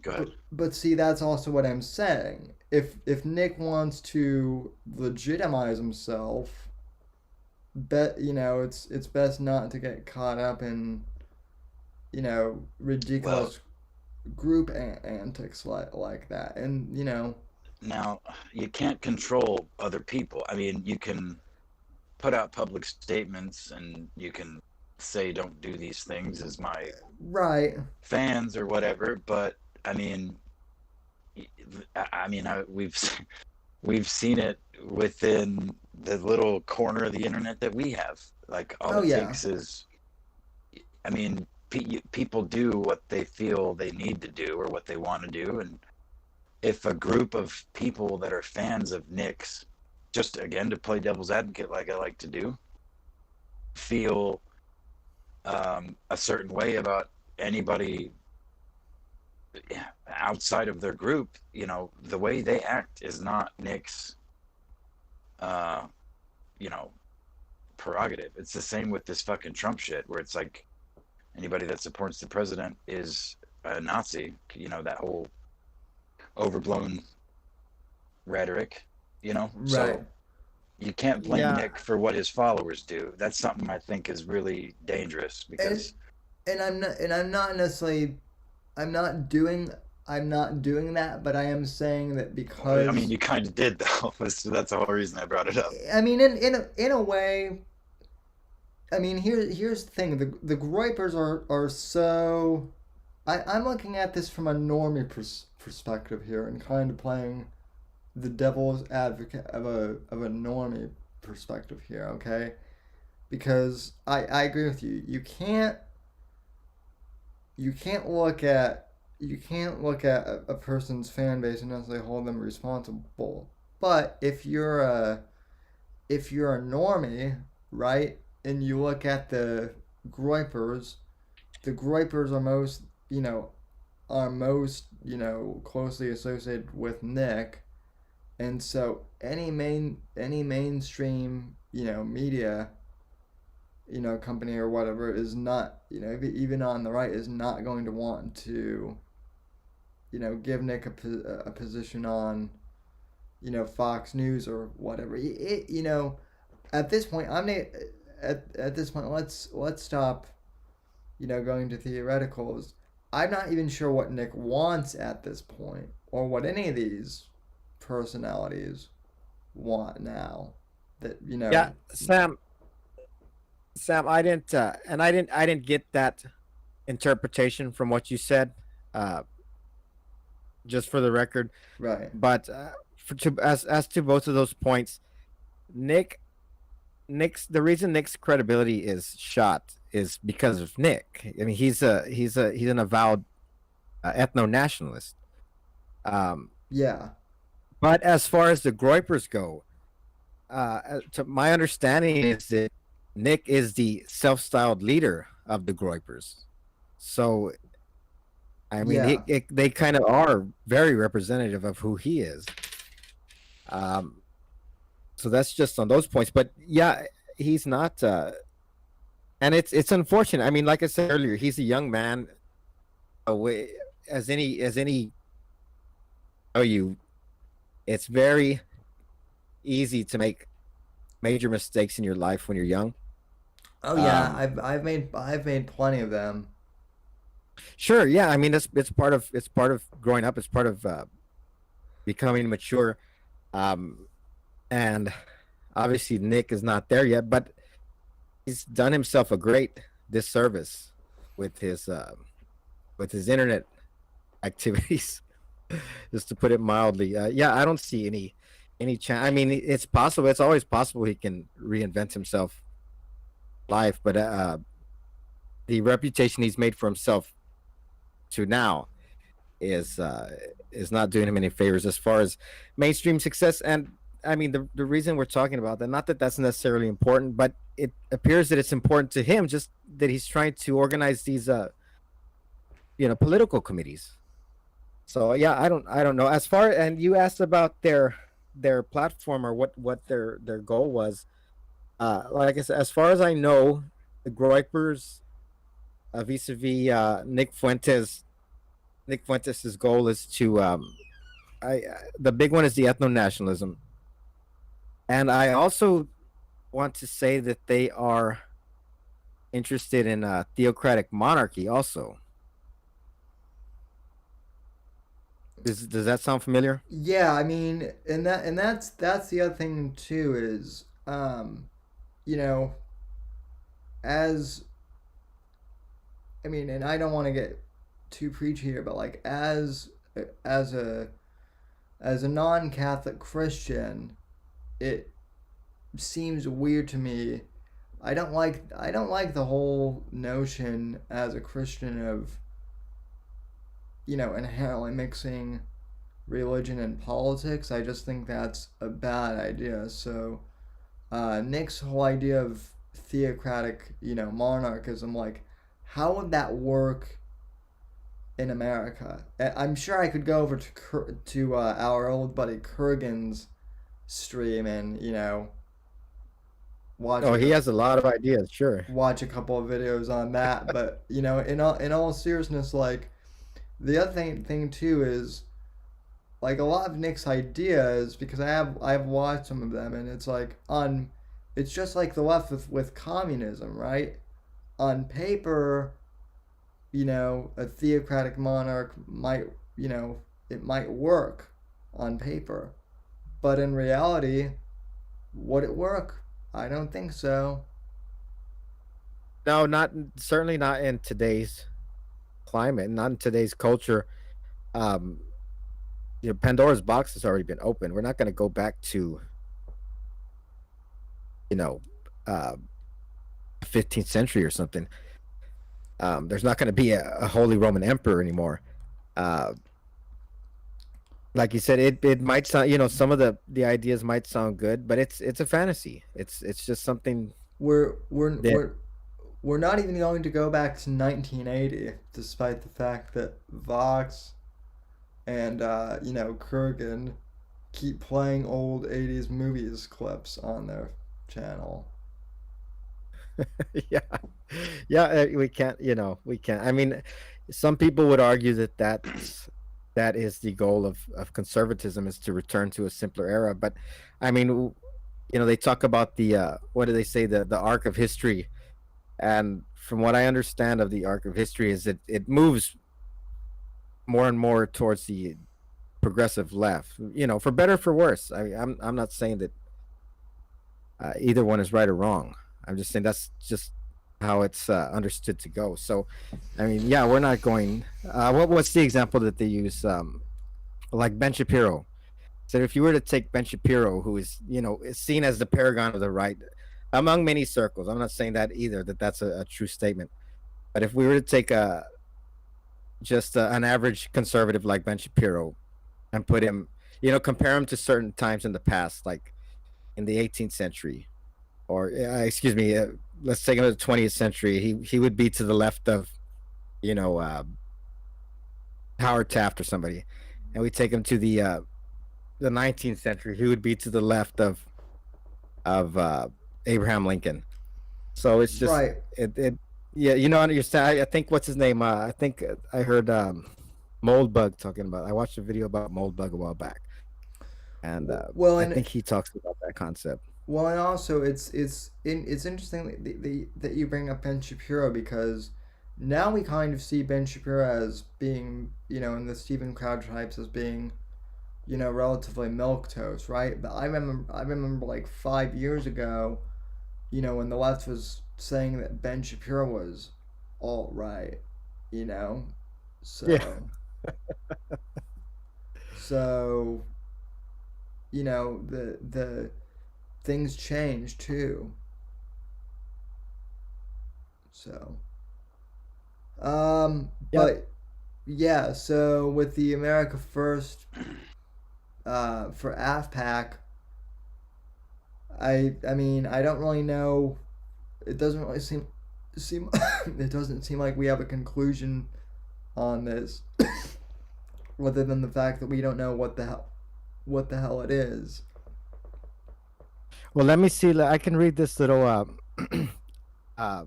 but see, that's also what I'm saying. If Nick wants to legitimize himself, it's best not to get caught up in ridiculous group antics like that. And Now, you can't control other people. I mean, you can put out public statements and you can say don't do these things as my right. fans or whatever, but we've seen it within the little corner of the internet that we have. Like all it takes is, people do what they feel they need to do or what they want to do, and if a group of people that are fans of Nick's, just again to play devil's advocate like I like to do, feel a certain way about anybody outside of their group, the way they act is not Nick's prerogative. It's the same with this fucking Trump shit, where it's like anybody that supports the president is a Nazi, that whole overblown rhetoric, Right. So you can't blame Yeah. Nick for what his followers do. That's something I think is really dangerous because And I'm not necessarily I'm not doing that, but I am saying that because you kind of did though. That's the whole reason I brought it up. I mean, in a way, I mean, here's the thing: the Groypers are so. I'm looking at this from a normie perspective here, and kind of playing the devil's advocate of a normie perspective here, okay? Because I agree with you. You can't look at a person's fan base and necessarily hold them responsible. But if you're a normie, right, and you look at the Groypers are most closely associated with Nick, and so any mainstream media company or whatever is not even on the right is not going to want to give Nick a position on Fox News or whatever. At this point at this point let's stop going to theoreticals. I'm not even sure what Nick wants at this point, or what any of these personalities want now. That Yeah, Sam, I didn't get that interpretation from what you said. Just for the record, right. but as to both of those points, the reason Nick's credibility is shot is because of Nick. I mean, he's an avowed ethno-nationalist. Yeah. But as far as the Groypers go, to my understanding is that Nick is the self-styled leader of the Groypers. So I mean, Yeah. they kind of are very representative of who he is. Um, so that's just on those points. But yeah, he's not, and it's unfortunate. I mean, like I said earlier, he's a young man. Away as any oh you, it's very easy to make major mistakes in your life when you're young. Oh yeah, Um, I've made plenty of them. sure, yeah. I mean, it's part of growing up. It's part of becoming mature. Um, and obviously Nick is not there yet, but he's done himself a great disservice with his internet activities, just to put it mildly. Yeah, I don't see any chance. I mean, it's possible. It's always possible he can reinvent himself life, but the reputation he's made for himself to now is uh, is not doing him any favors as far as mainstream success. And I mean, the reason we're talking about that, not that that's necessarily important, but it appears that it's important to him, just that he's trying to organize these political committees. So yeah, I don't know. As far, and you asked about their platform, or what their goal was. Like I said, as far as I know, the Groypers, vis-a-vis Nick Fuentes' goal is to the big one is the ethno nationalism, and I also want to say that they are interested in theocratic monarchy. Also, does that sound familiar? Yeah, I mean, and that's the other thing too is, you know, as I mean, and I don't want to get too preachy here, but like as a as a non-Catholic Christian, it seems weird to me. I don't like the whole notion as a Christian of, inherently mixing religion and politics. I just think that's a bad idea. So Nick's whole idea of theocratic, monarchism, like, how would that work in America? I'm sure I could go over to our old buddy Kurgan's stream and watch Oh, he a, has a lot of ideas. Sure. watch a couple of videos on that. But in all seriousness, like, the other thing too is, like, a lot of Nick's ideas, because I've watched some of them, and it's just like the left with communism, right? On paper, a theocratic monarch might, it might work on paper, but in reality, would it work? I don't think so. No, not certainly not in today's climate, not in today's culture. Um, Pandora's box has already been opened. We're not going to go back to you know, uh, 15th century or something. There's not going to be a Holy Roman Emperor anymore. Uh, like you said, it might sound, some of the ideas might sound good, but it's a fantasy. It's just something We're we're that we're we're not even going to go back to 1980, despite the fact that Vox and Kurgan keep playing old 80s movies clips on their channel. yeah, yeah. We can't. I mean, some people would argue that is the goal of conservatism, is to return to a simpler era. But I mean, they talk about the what do they say, the arc of history, and from what I understand of the arc of history is that it moves more and more towards the progressive left. For better or for worse. I'm not saying that either one is right or wrong. I'm just saying that's just how it's understood to go. So, I mean, yeah, we're not going. What's the example that they use? Like Ben Shapiro. So if you were to take Ben Shapiro, who is seen as the paragon of the right among many circles, I'm not saying that either, that's a true statement. But if we were to take just an average conservative like Ben Shapiro and put him, compare him to certain times in the past, like in the 18th century, or excuse me, let's take him to the 20th century. He would be to the left of you know, Howard Taft or somebody, and we take him to the 19th century, he would be to the left of Abraham Lincoln. So it's just Right. it yeah, you know, understand. I think what's his name? I think I heard Moldbug talking about. I watched a video about Moldbug a while back, and Well, I and think he talks about that concept. also it's interesting that you bring up Ben Shapiro, because now we kind of see Ben Shapiro as being, in the Steven Crowder types, as being, relatively milquetoast, right? But I remember like 5 years ago, when the left was saying that Ben Shapiro was alt right, you know, Yeah. so so the things change too. So Yep. but yeah, so with the America First for AFPAC, I mean, I don't really know. It doesn't really seem it doesn't seem like we have a conclusion on this, other than the fact that we don't know what the hell it is. Well, let me see. I can read this little uh,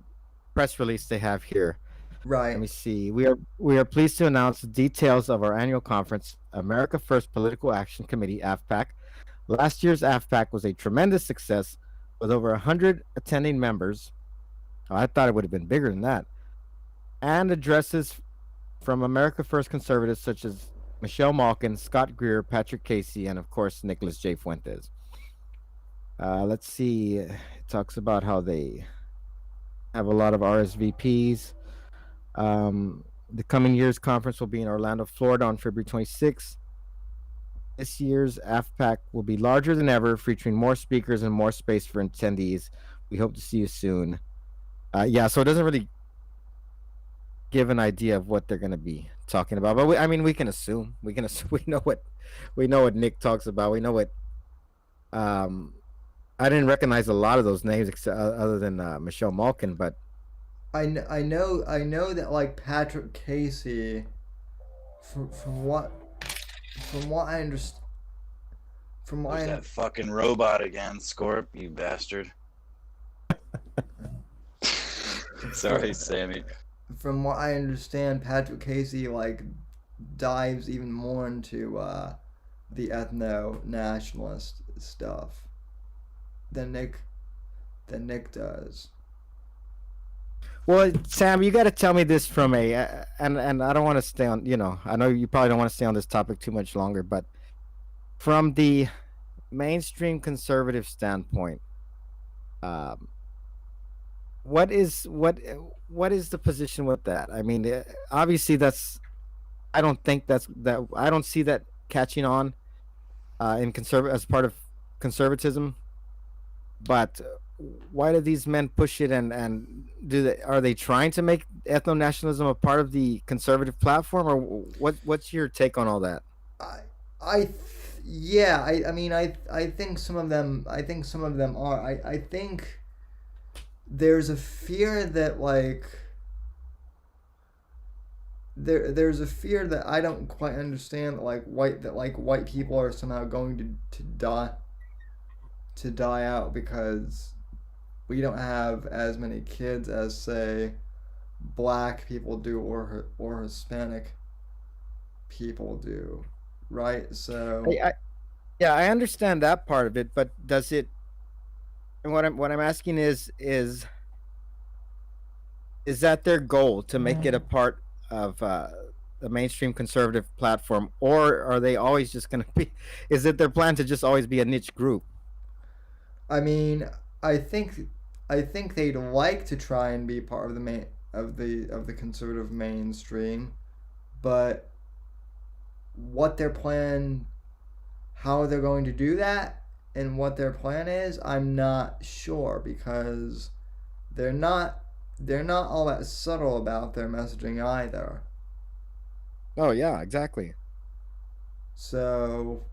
press release they have here. Let Right. me see. We are pleased to announce the details of our annual conference, America First Political Action Committee (AFPAC). Last year's AFPAC was a tremendous success with over 100 attending members. Oh, I thought it would have been bigger than that. And addresses from America First conservatives such as Michelle Malkin, Scott Greer, Patrick Casey, and of course Nicholas J. Fuentes. Let's see. It talks about how they have a lot of RSVPs. The coming year's conference will be in Orlando, Florida on February 26th. This year's AFPAC will be larger than ever, featuring more speakers and more space for attendees. We hope to see you soon. Yeah, so it doesn't really give an idea of what they're going to be talking about, but I mean, we can assume. We can assume. We know what Nick talks about. We know what. I didn't recognize a lot of those names other than Michelle Malkin, but I know that, like, Patrick Casey, from what I understand, from what There's that fucking robot again, Scorp, you bastard. Sorry, Sammy. from what I understand, Patrick Casey, like, dives even more into the ethno nationalist stuff than Nick does. well, Sam, you got to tell me this from and I don't want to stay on. I know you probably don't want to stay on this topic too much longer, but from the mainstream conservative standpoint, um, what is the position with that? I mean, obviously that's. I don't think that. I don't see that catching on in as part of conservatism. But why do these men push it, and are they trying to make ethno nationalism a part of the conservative platform, or what's your take on all that? Yeah, I mean, I think some of them are. I think there's a fear that, like, there's a fear that I don't quite understand, that, like, white people are somehow going to die out because we don't have as many kids as, say, black people do, or Hispanic people do, right? So Yeah, I understand that part of it, but does it? And what I'm asking is that their goal to make it a part of the mainstream conservative platform, or are they always just going to be? Is it their plan to just always be a niche group? I mean, I think they'd like to try and be part of the main of the conservative mainstream, but what their plan, how they're going to do that, and what their plan is, I'm not sure, because they're not all that subtle about their messaging either. Oh yeah, exactly. So,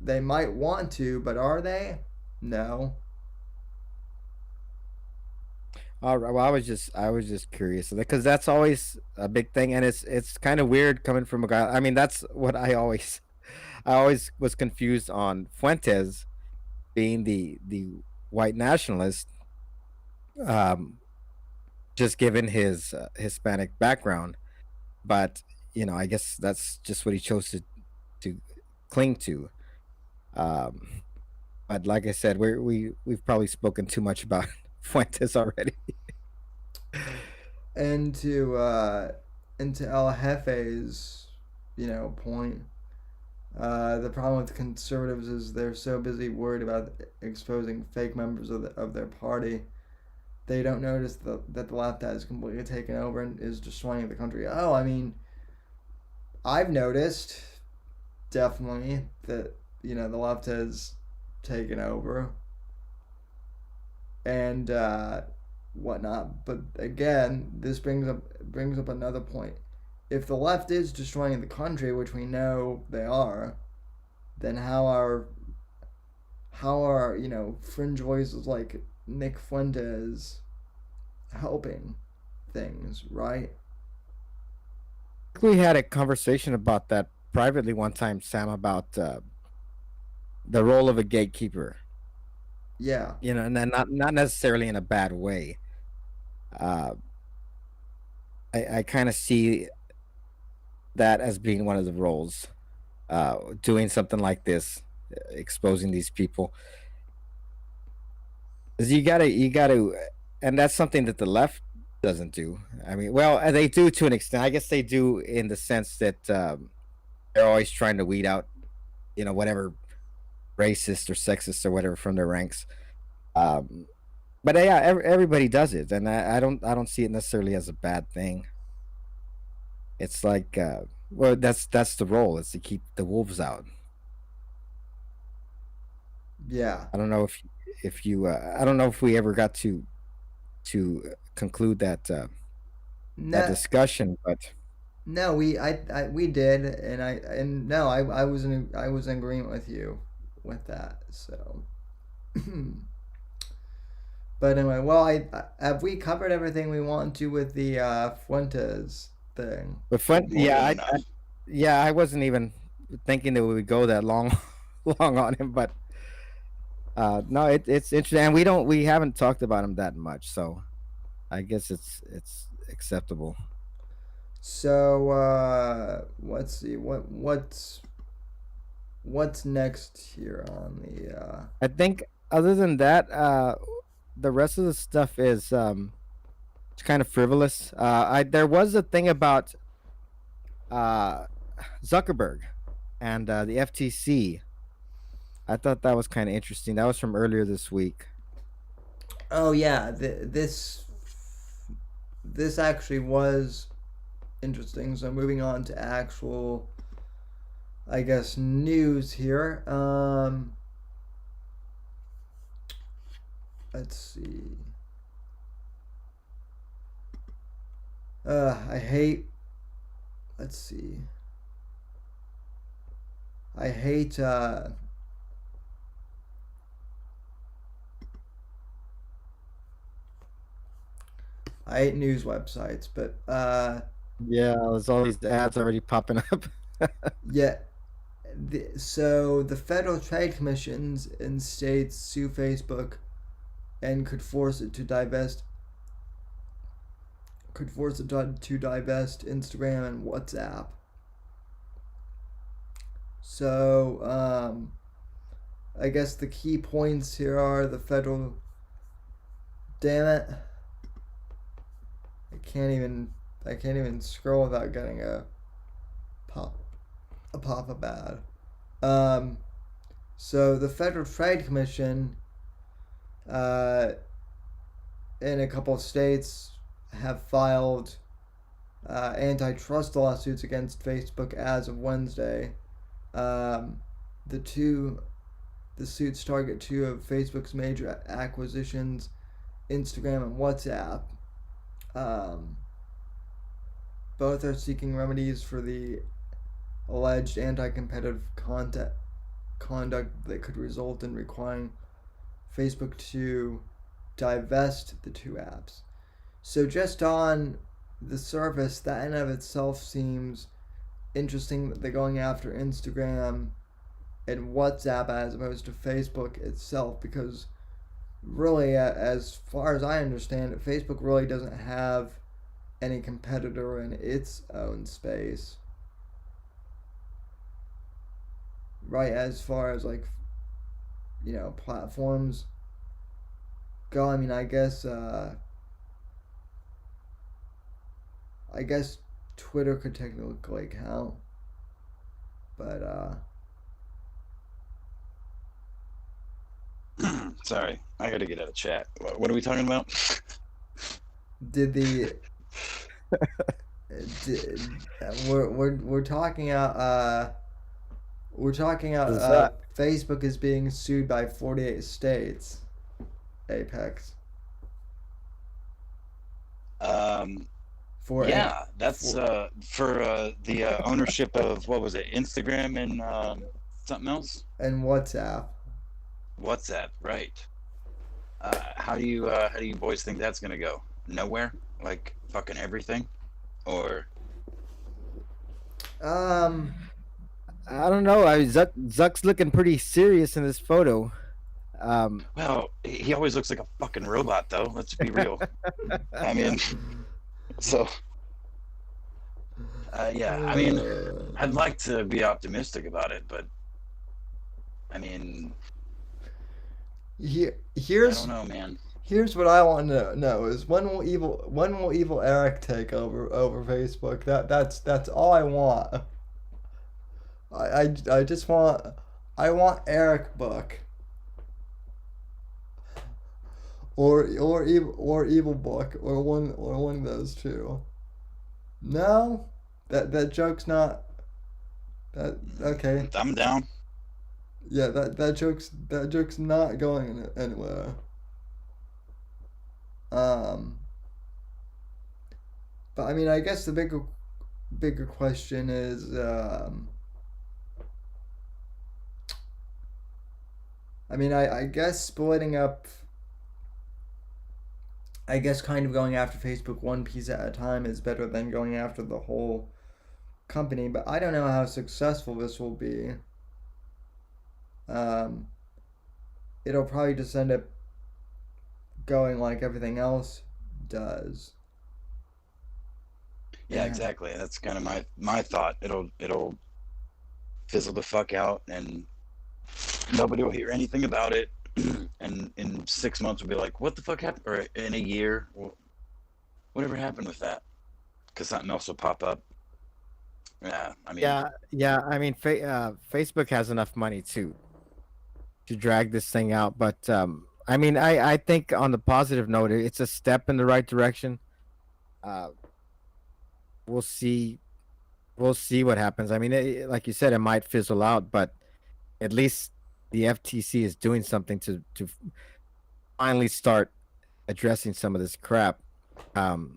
they might want to, but are they? No. All right. Well, I was just curious because that's always a big thing, and it's kind of weird coming from a guy. I mean, that's what I always was confused on Fuentes being the white nationalist, um, just given his Hispanic background. But I guess that's just what he chose to cling to. Um, but like I said, we've probably spoken too much about Fuentes already. And to El Jefe's, point. The problem with conservatives is they're so busy worried about exposing fake members of their party, they don't notice that the left has completely taken over and is destroying the country. Oh, I mean, I've noticed definitely that the left has taken over and whatnot. But again, this brings up another point. If the left is destroying the country, which we know they are, then how are fringe voices like Nick Fuentes helping things, right? We had a conversation about that privately one time, Sam, about the role of a gatekeeper. Yeah. And then not necessarily in a bad way. Uh, I kind of see that as being one of the roles, doing something like this, exposing these people. 'Cause you gotta, and that's something that the left doesn't do. I mean, well, they do to an extent. I guess they do in the sense that they're always trying to weed out, whatever racist or sexist or whatever from their ranks. Um, but yeah, everybody does it, and I don't see it necessarily as a bad thing. It's like, well, that's the role, is to keep the wolves out. Yeah. I don't know if you I don't know if we ever got to conclude that No, discussion, but no, we did, and no, I was in agreement with you with that. So, but anyway, well, have we covered everything we want to with the Fuentes thing? More than enough. I wasn't even thinking that we would go that long long on him, but no, it's interesting, and we haven't talked about him that much, so I guess it's acceptable. So let's see what's next here on the. I think other than that, the rest of the stuff is it's kind of frivolous. There was a thing about Zuckerberg and the FTC. I thought that was kind of interesting. That was from earlier this week. Oh yeah, this actually was interesting. So moving on to actual, I guess, news here. Let's see. I hate. Let's see. I hate. I hate news websites, but Yeah, there's all these ads already popping up. yeah. So the Federal Trade Commissions in states sue Facebook and could force it to divest Instagram and WhatsApp. So I guess the key points here are the federal. Damn it! I can't even scroll without getting a pop-up ad. So the Federal Trade Commission in a couple of states have filed antitrust lawsuits against Facebook as of Wednesday. The suits target two of Facebook's major acquisitions, Instagram and WhatsApp. Both are seeking remedies for the alleged anti-competitive conduct that could result in requiring Facebook to divest the two apps. So just on the surface, that in of itself seems interesting that they're going after Instagram and WhatsApp as opposed to Facebook itself, because really, as far as I understand it, Facebook really doesn't have any competitor in its own space. Right, as far as like, platforms go, I mean, I guess Twitter could technically count, but Sorry, I got to get out of chat. What are we talking about? did the did, we're talking out What's that? Facebook is being sued by 48 states. Apex. For Yeah, that's for the ownership of, what was it, Instagram and something else? and WhatsApp. WhatsApp, right? How do you boys think that's gonna go? Nowhere? Like fucking everything? Or I don't know. Zuck's looking pretty serious in this photo. well, he always looks like a fucking robot, though. Let's be real. I mean, so yeah. I mean, I'd like to be optimistic about it, but I mean, I Here's don't know, man. here's what I want to know is when will evil Eric take over Facebook? That's all I want. I just want Eric Book or evil Book or one of those two. No, that joke's not that okay. I'm down. Yeah, that joke's not going anywhere. But I mean, I guess the bigger question is, I mean, I guess splitting up, I guess kind of going after Facebook one piece at a time is better than going after the whole company, but I don't know how successful this will be. It'll probably just end up going like everything else does. Yeah, exactly. That's kind of my thought. It'll fizzle the fuck out, and nobody will hear anything about it. And in 6 months, we'll be like, "What the fuck happened?" Or in a year, whatever happened with that? Because something else will pop up. Yeah, I mean, Yeah. I mean, Facebook has enough money to drag this thing out, but I mean, I think on the positive note, it's a step in the right direction. We'll see what happens. I mean, like you said, it might fizzle out, but at least the FTC is doing something to finally start addressing some of this crap. So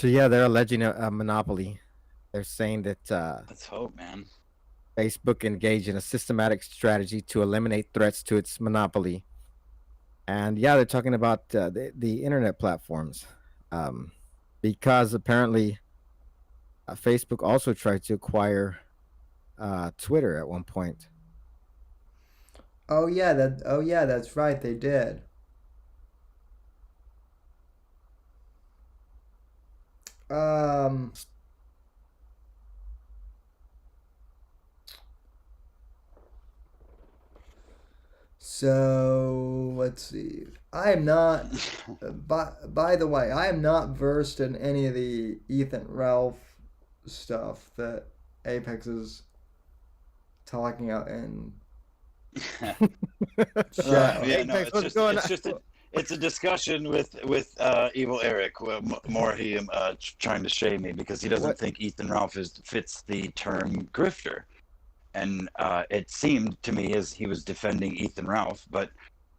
yeah, they're alleging a monopoly. They're saying that let's hope, man. Facebook engaged in a systematic strategy to eliminate threats to its monopoly. And yeah, they're talking about the internet platforms, because apparently Facebook also tried to acquire Twitter at one point. Oh yeah, that's right, they did. So let's see. I am not. By the way, I am not versed in any of the Ethan Ralph stuff that Apex is talking out in chat. Yeah, no, Apex, what's going on? It's a discussion with Evil Eric. More he trying to shame me because he doesn't think Ethan Ralph fits the term grifter. And it seemed to me as he was defending Ethan Ralph, but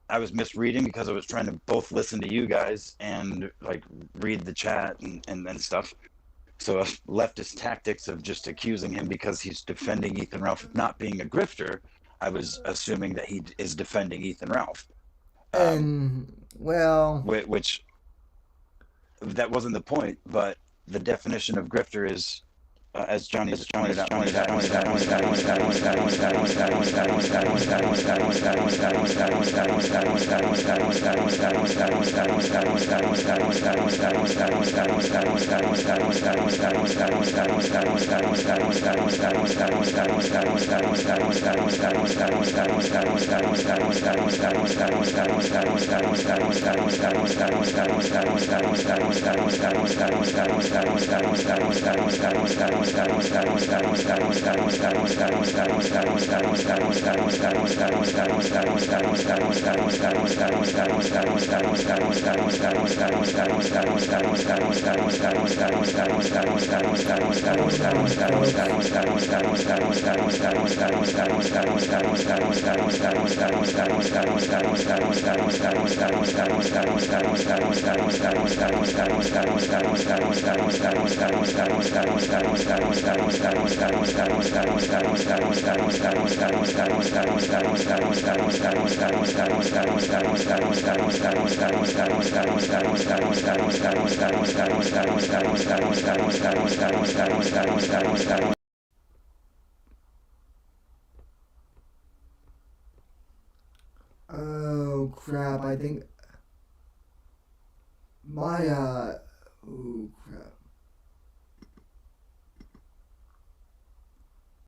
I was misreading because I was trying to both listen to you guys and like read the chat and stuff. So leftist tactics of just accusing him because he's defending Ethan Ralph of not being a grifter, I was assuming that he is defending Ethan Ralph. And well, which that wasn't the point. But the definition of grifter is, as Johnny has pointed out, Oh crap, I think my